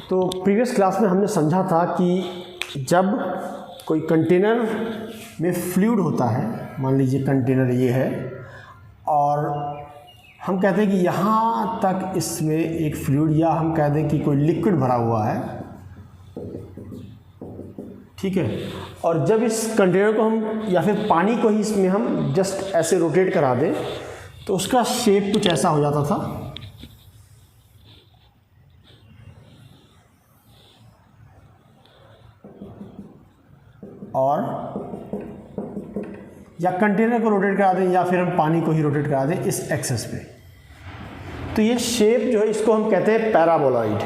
तो previous class में हमने समझा था कि जब कोई कंटेनर में फ्लूइड होता है, मान लीजिए कंटेनर ये है और हम कहते हैं कि यहाँ तक इसमें एक फ्लूइड या हम कह दें कि कोई लिक्विड भरा हुआ है, ठीक है। और जब इस कंटेनर को हम या फिर पानी को ही इसमें हम जस्ट ऐसे रोटेट करा दें तो उसका शेप कुछ ऐसा हो जाता था। और या कंटेनर को रोटेट करा दें या फिर हम पानी को ही रोटेट करा दें इस एक्सेस पे, तो ये शेप जो है इसको हम कहते हैं पैराबोलॉइड।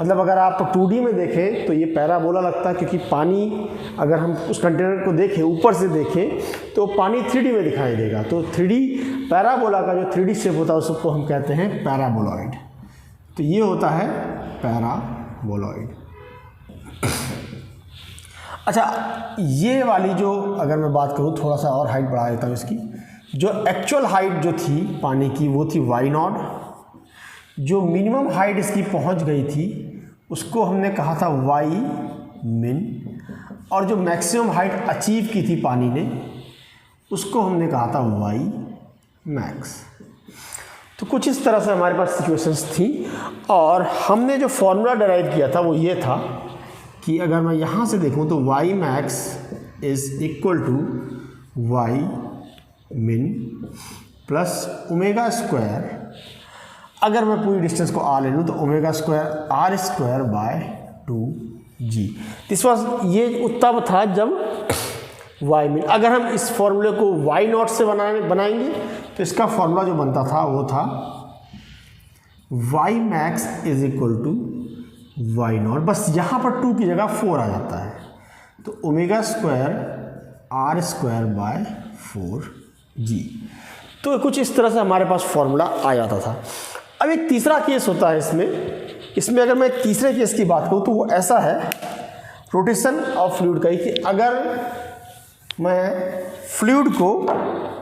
मतलब अगर आप 2D में देखें तो ये पैराबोला लगता है, क्योंकि पानी अगर हम उस कंटेनर को देखें, ऊपर से देखें तो पानी 3D में दिखाई देगा। तो 3D पैराबोला का जो 3D शेप होता है उसको हम कहते हैं पैराबोलॉइड। तो ये होता है पैराबोलॉइड। अच्छा, ये वाली जो अगर मैं बात करूँ, थोड़ा सा और हाइट बढ़ा देता हूँ इसकी, जो एक्चुअल हाइट जो थी पानी की वो थी y0। जो मिनिमम हाइट इसकी पहुँच गई थी उसको हमने कहा था y min, और जो मैक्सिमम हाइट अचीव की थी पानी ने उसको हमने कहा था y max। तो कुछ इस तरह से हमारे पास सिचुएशंस थी और हमने जो फॉर्मूला डिराइव किया था वो ये था कि अगर मैं यहाँ से देखूँ तो y max is equal to y min plus omega square, अगर मैं पूरी डिस्टेंस को r ले लूँ तो omega square r square by 2g। This was, ये तब था जब y min, अगर हम इस फॉर्मूले को y0 से बनाएंगे तो इसका फॉर्मूला जो बनता था वो था y max is equal to y0, बस यहाँ पर 2 की जगह 4 आ जाता है, तो omega square r square by 4g। तो कुछ इस तरह से हमारे पास फॉर्मूला आ जाता था। अब एक तीसरा केस होता है इसमें अगर मैं तीसरे केस की बात करूँ तो वो ऐसा है, रोटेशन ऑफ फ्लूइड का ही, कि अगर मैं फ्लूइड को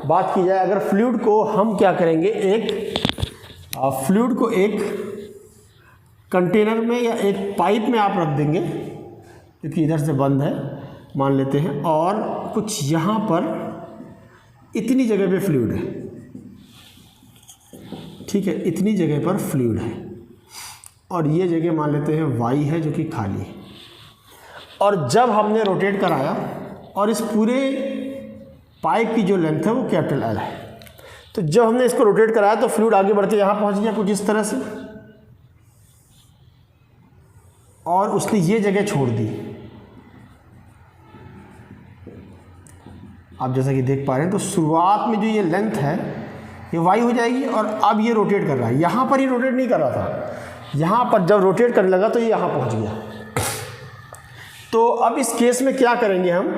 बात की जाए, अगर फ्लूइड को हम क्या करेंगे, फ्लूइड को एक कंटेनर में या एक पाइप में आप रख देंगे, क्योंकि इधर से बंद है मान लेते हैं, और कुछ यहाँ पर इतनी जगह पे फ्लूइड है, ठीक है, इतनी जगह पर फ्लूइड है, और ये जगह मान लेते हैं y है जो कि खाली है। और जब हमने रोटेट कराया और इस पूरे पाइप की जो लेंथ है वो कैपिटल L है, तो जब हमने इसको रोटेट कराया तो फ्लूइड आगे बढ़ के यहाँ पहुँच गया कुछ इस तरह से, और उसने ये जगह छोड़ दी। आप जैसा कि देख पा रहे हैं, तो शुरुआत में जो ये लेंथ है ये y हो जाएगी, और अब ये रोटेट कर रहा है, यहाँ पर ही रोटेट नहीं कर रहा था, यहाँ पर जब रोटेट करने लगा तो ये यहाँ पहुँच गया। तो अब इस केस में क्या करेंगे हम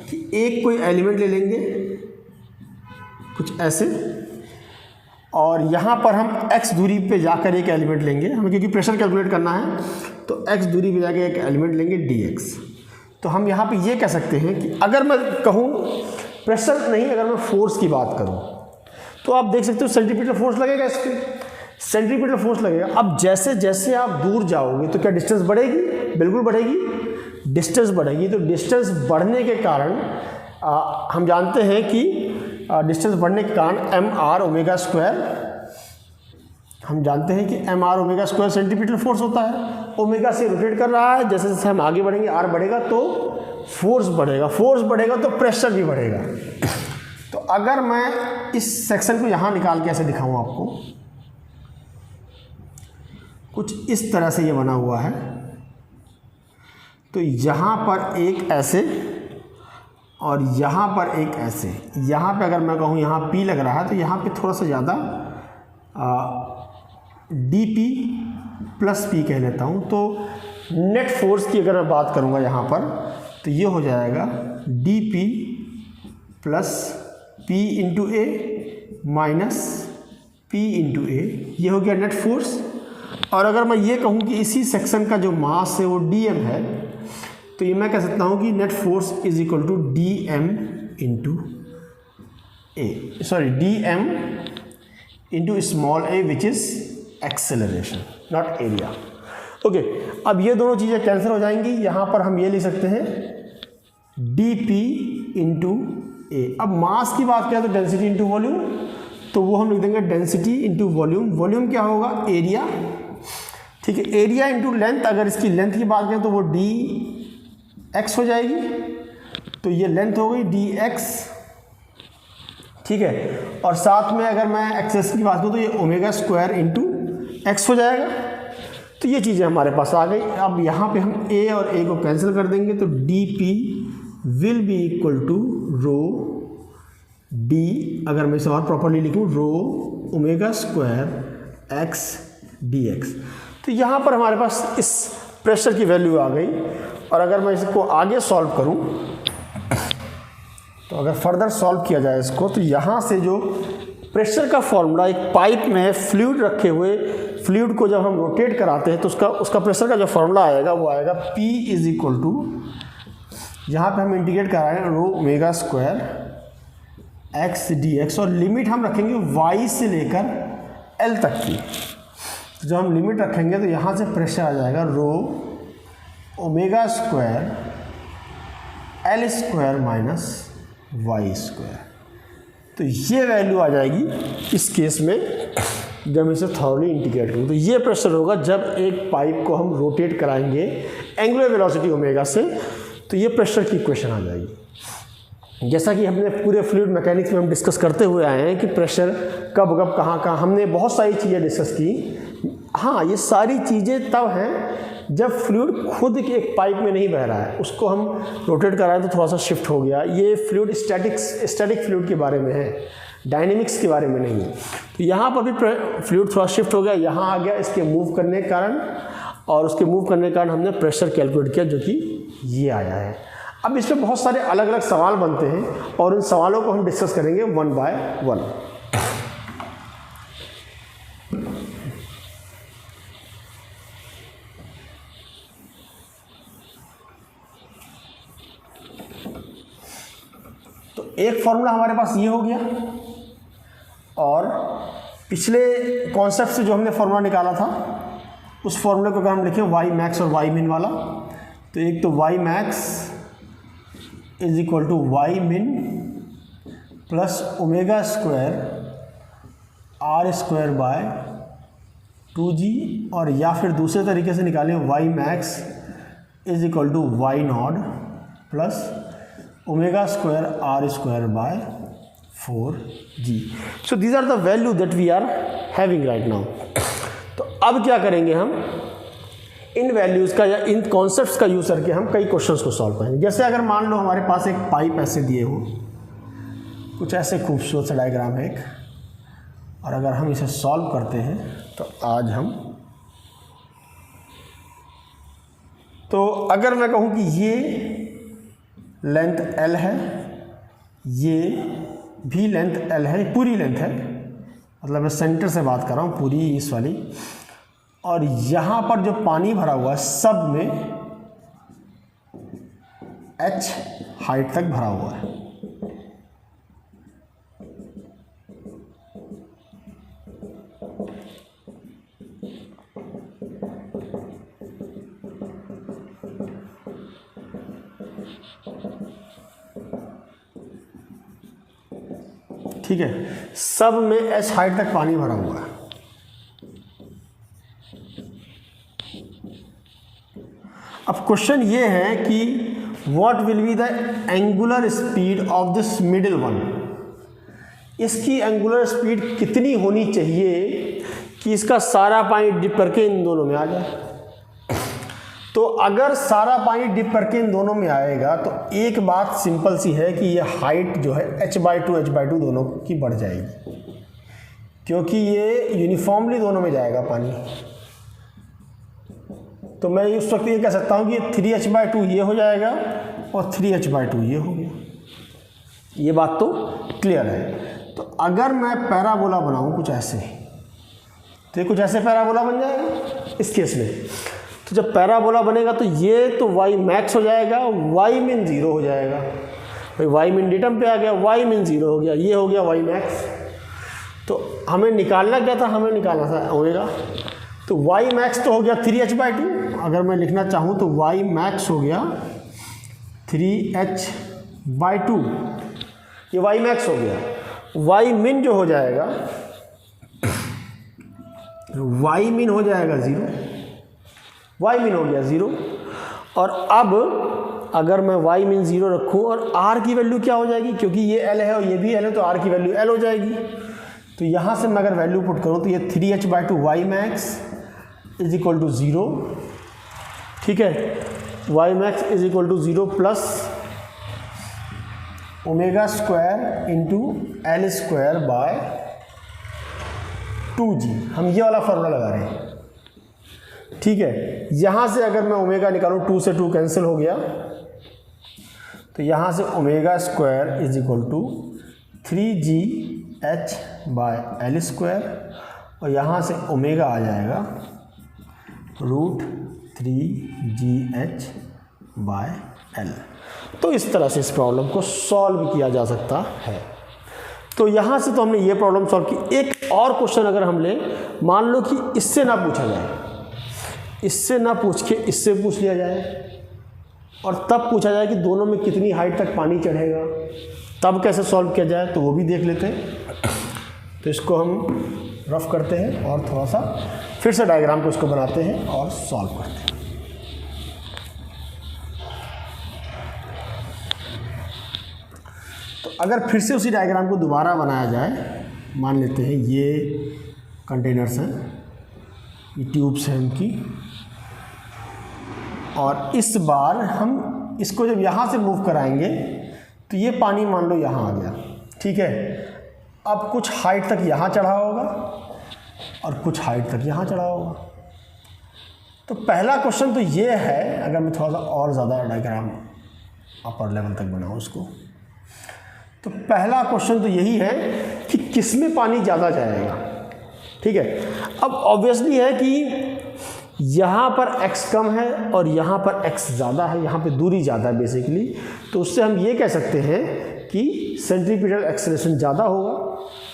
कि एक कोई एलिमेंट ले लेंगे कुछ ऐसे, और यहाँ पर हम x दूरी पे जाकर एक एलिमेंट लेंगे, हमें क्योंकि प्रेशर कैलकुलेट करना है तो x दूरी पे जाकर एक एलिमेंट लेंगे dx। तो हम यहाँ पे ये कह सकते हैं कि अगर मैं कहूँ प्रेशर नहीं, अगर मैं फोर्स की बात करूँ तो आप देख सकते हो सेंट्रीपिटल फोर्स लगेगा, इस पर सेंट्रीपिटल फोर्स लगेगा। अब जैसे जैसे आप दूर जाओगे तो क्या डिस्टेंस बढ़ेगी? बिल्कुल बढ़ेगी, डिस्टेंस बढ़ेगी। तो डिस्टेंस बढ़ने के कारण हम जानते हैं कि डिस्टेंस बढ़ने के कारण एम आर ओमेगा स्क्वायर, हम जानते हैं कि m r omega square centripetal force होता है। ओमेगा से रोटेट कर रहा है, जैसे जैसे हम आगे बढ़ेंगे आर बढ़ेगा तो फोर्स बढ़ेगा, फोर्स बढ़ेगा तो प्रेशर भी बढ़ेगा। तो अगर मैं इस सेक्शन को यहाँ निकाल के ऐसे दिखाऊँ आपको, कुछ इस तरह से ये बना हुआ है, तो यहाँ पर एक ऐसे और यहाँ पर एक ऐसे, यहाँ पे अगर मैं कहूँ यहाँ P लग रहा है तो यहाँ पे थोड़ा सा ज़्यादा dP प्लस P कह लेता हूँ। तो नेट फोर्स की अगर मैं बात करूँगा यहाँ पर तो ये हो जाएगा dP plus P into A minus P into A, ये हो गया नेट फोर्स। और अगर मैं ये कहूँ कि इसी सेक्शन का जो मास है वो dm है, तो ये मैं कह सकता हूँ कि net force is equal to dm into A, sorry dm into small a which is acceleration not area. Okay, अब ये दोनों चीज़ें कैंसिल हो जाएंगी। यहाँ पर हम ये लिख सकते हैं dP इंटू ए। अब मास की बात करें तो डेंसिटी इंटू वॉल्यूम, तो वो हम लिख देंगे डेंसिटी इंटू वॉल्यूम। वॉल्यूम क्या होगा? एरिया, ठीक है। एरिया इंटू लेंथ, अगर इसकी लेंथ की बात करें तो वो dx हो जाएगी, तो ये लेंथ हो गई dx, ठीक है। और साथ में अगर मैं एक्सेस की बात करूँ तो ये ओमेगा स्क्वायर इंटू एक्स हो जाएगा। तो ये चीज़ें हमारे पास आ गई। अब यहाँ पे हम a और a को कैंसिल कर देंगे, तो dP will be equal to rho d, अगर मैं इसे और प्रॉपरली लिखूँ, rho omega square x dx। तो यहाँ पर हमारे पास इस प्रेशर की वैल्यू आ गई। और अगर मैं इसको आगे सॉल्व करूँ, तो अगर फर्दर सॉल्व किया जाए इसको, तो यहाँ से जो प्रेशर का फॉर्मूला, एक पाइप में फ्लूइड रखे हुए फ्लूइड को जब हम रोटेट कराते हैं तो उसका प्रेशर का जो फॉर्मूला आएगा वो आएगा P इज इक्वल टू, यहाँ पे हम इंटीग्रेट करा रहे हैं रो ओमेगा स्क्वायर x dx, और लिमिट हम रखेंगे y से लेकर L तक की। तो जब हम लिमिट रखेंगे तो यहाँ से प्रेशर आ जाएगा rho omega square L square minus y square. तो ये वैल्यू आ जाएगी इस केस में जब इसे थॉरली इंटीग्रेट करूँ। तो ये प्रेशर होगा जब एक पाइप को हम रोटेट कराएंगे एंगुलर वेलोसिटी ओमेगा से, तो ये प्रेशर की इक्वेशन आ जाएगी। जैसा कि हमने पूरे फ्लूइड मैकेनिक्स में हम डिस्कस करते हुए आए हैं कि प्रेशर कब कब कहाँ कहाँ, हमने बहुत सारी चीज़ें डिस्कस की। हाँ, ये सारी चीज़ें तब हैं जब फ्लूइड खुद एक पाइप में नहीं बह रहा है, उसको हम रोटेट कर रहे हैं तो थोड़ा सा शिफ्ट हो गया। ये फ्लूइड स्टैटिक फ्लूइड के बारे में है, डायनेमिक्स के बारे में नहीं है। तो यहाँ पर भी फ्लूइड थोड़ा शिफ्ट हो गया, यहाँ आ गया इसके मूव करने के कारण, और उसके मूव करने के कारण हमने प्रेशर कैलकुलेट किया जो कि ये आया है। अब इसमें बहुत सारे अलग अलग सवाल बनते हैं और उन सवालों को हम डिस्कस करेंगे वन बाय वन। तो एक फॉर्मूला हमारे पास ये हो गया, और पिछले कॉन्सेप्ट से जो हमने फॉर्मूला निकाला था उस फॉर्मूले को अगर हम लिखें वाई मैक्स और वाई मिन वाला, तो एक तो Y max is equal to Y min plus omega square R square by 2g, और या फिर दूसरे तरीके से निकालें Y max is equal to Y not plus omega square R square by 4g। So these are the value that we are having right now. तो अब क्या करेंगे, हम इन वैल्यूज़ का या इन कॉन्सेप्ट्स का यूज़ करके हम कई क्वेश्चंस को सॉल्व करेंगे। जैसे अगर मान लो हमारे पास एक पाइप ऐसे दिए हो, कुछ ऐसे खूबसूरत सा डायग्राम है एक, और अगर हम इसे सॉल्व करते हैं तो आज हम, तो अगर मैं कहूँ कि ये लेंथ L है, ये भी लेंथ L है, पूरी लेंथ है, मतलब मैं सेंटर से बात कर रहा हूँ पूरी इस वाली, और यहाँ पर जो पानी भरा हुआ है सब में h हाइट तक भरा हुआ है। ठीक है, सब में h हाइट तक पानी भरा हुआ है। अब क्वेश्चन ये है कि what will be the angular speed of this middle one, इसकी एंगुलर स्पीड कितनी होनी चाहिए कि इसका सारा पानी डिप करके इन दोनों में आ जाए। तो अगर सारा पानी डिप करके इन दोनों में आएगा तो एक बात सिंपल सी है कि ये हाइट जो है h/2 दोनों की बढ़ जाएगी, क्योंकि ये यूनिफॉर्मली दोनों में जाएगा पानी। तो मैं उस वक्त ये कह सकता हूँ कि 3h/2 ये हो जाएगा और 3h/2 ये हो गया। ये बात तो क्लियर है। तो अगर मैं पैराबोला बनाऊँ कुछ ऐसे, तो ये कुछ ऐसे पैराबोला बन जाएगा इस केस में। तो जब पैराबोला बनेगा तो ये तो वाई मैक्स हो जाएगा, वाई मिन 0 हो जाएगा। भाई वाई मिन डेटम पे आ गया, वाई मिन 0 हो गया, ये हो गया वाई मैक्स। तो हमें निकालना क्या था, हमें निकालना था ओमेगा। तो वाई मैक्स तो हो गया 3h/2, अगर मैं लिखना चाहूँ तो वाई मैक्स हो गया 3h/2, ये वाई मैक्स हो गया। वाई मिन जो हो जाएगा, वाई मिन हो जाएगा 0, वाई मिन हो गया 0। और अब अगर मैं वाई मिन 0 रखूँ और आर की वैल्यू क्या हो जाएगी, क्योंकि ये एल है और ये भी एल है तो आर की वैल्यू एल हो जाएगी। तो यहाँ से मैं अगर वैल्यू पुट करूँ तो ये 3h/2 y max is equal to 0, ठीक है, y max is equal to 0 plus omega square into l square by 2g। हम ये वाला फॉर्मूला लगा रहे हैं, ठीक है। यहाँ से अगर मैं ओमेगा निकालूँ, 2 से 2 कैंसिल हो गया, तो यहाँ से omega square is equal to 3gh by l square, और यहाँ से ओमेगा आ जाएगा √3gh बाय एल। तो इस तरह से इस प्रॉब्लम को सॉल्व किया जा सकता है। तो यहाँ से तो हमने ये प्रॉब्लम सॉल्व की। एक और क्वेश्चन अगर हम लें, मान लो कि इससे ना पूछा जाए, इससे ना पूछ के इससे पूछ लिया जाए, और तब पूछा जाए कि दोनों में कितनी हाइट तक पानी चढ़ेगा, तब कैसे सॉल्व किया जाए, तो वो भी देख लेते हैं। तो इसको हम रफ करते हैं और थोड़ा सा फिर से डायग्राम को इसको बनाते हैं और सॉल्व करते हैं। तो अगर फिर से उसी डायग्राम को दोबारा बनाया जाए, मान लेते हैं ये कंटेनर्स हैं, ये ट्यूब्स हैं इनकी, और इस बार हम इसको जब यहाँ से मूव कराएंगे तो ये पानी मान लो यहाँ आ गया, ठीक है। अब कुछ हाइट तक यहाँ चढ़ा होगा और कुछ हाइट तक यहाँ चढ़ा होगा। तो पहला क्वेश्चन तो ये है, अगर मैं थोड़ा सा और ज़्यादा डायग्राम अपर लेवल तक बनाऊँ उसको, तो पहला क्वेश्चन तो यही है कि किस में पानी ज़्यादा जाएगा, ठीक है। अब ऑब्वियसली है कि यहाँ पर x कम है और यहाँ पर x ज़्यादा है, यहाँ पे दूरी ज़्यादा है बेसिकली, तो उससे हम ये कह सकते हैं कि सेंट्रीपिटल एक्सेलरेशन ज़्यादा होगा।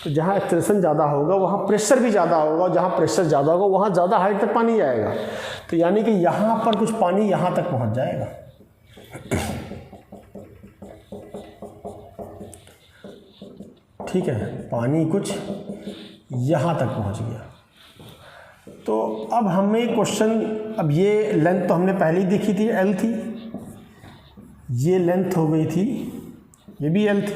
तो जहाँ एक्सेलरेशन ज़्यादा होगा वहाँ प्रेशर भी ज़्यादा होगा, और जहाँ प्रेशर ज़्यादा होगा वहाँ ज़्यादा हाइट तक पानी जाएगा। तो यानी कि यहाँ पर कुछ पानी यहाँ तक पहुँच जाएगा, ठीक है, पानी कुछ यहाँ तक पहुँच गया। तो अब हमें क्वेश्चन, अब ये लेंथ तो हमने पहले ही देखी थी, एल थी, ये लेंथ हो गई थी, ये भी एल थी,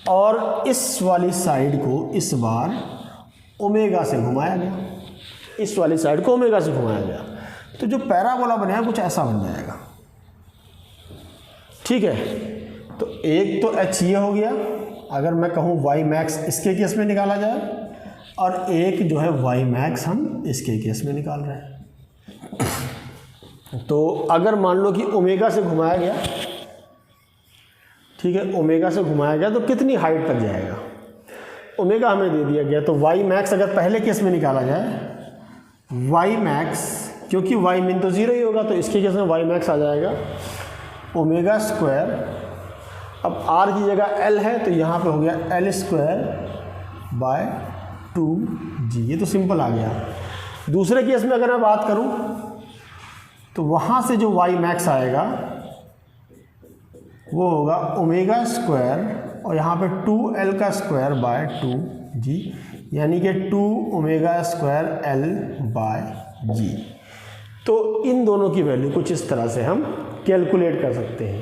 और इस वाली साइड को इस बार ओमेगा से घुमाया गया, इस वाली साइड को ओमेगा से घुमाया गया। तो जो पैराबोला बनेगा कुछ ऐसा बन जाएगा, ठीक है। तो एक तो एच ये हो गया, अगर मैं कहूँ वाई मैक्स इसके केस में निकाला जाए, और एक जो है वाई मैक्स हम इसके केस में निकाल रहे हैं। तो अगर मान लो कि ओमेगा से घुमाया गया, ठीक है, ओमेगा से घुमाया गया तो कितनी हाइट तक जाएगा, ओमेगा हमें दे दिया गया। तो वाई मैक्स अगर पहले केस में निकाला जाए, वाई मैक्स, क्योंकि वाई मिन तो 0 ही होगा, तो इसके केस में वाई मैक्स आ जाएगा ओमेगा स्क्वायर। अब आर की जगह एल है तो यहाँ पे हो गया एल स्क्वायर बाय 2g, ये तो सिंपल आ गया। दूसरे केस में अगर मैं बात करूं तो वहाँ से जो y मैक्स आएगा वो होगा ओमेगा स्क्वायर, और यहाँ पे 2l का स्क्वायर बाय 2g, यानी कि 2 omega square l by g। तो इन दोनों की वैल्यू कुछ इस तरह से हम कैलकुलेट कर सकते हैं।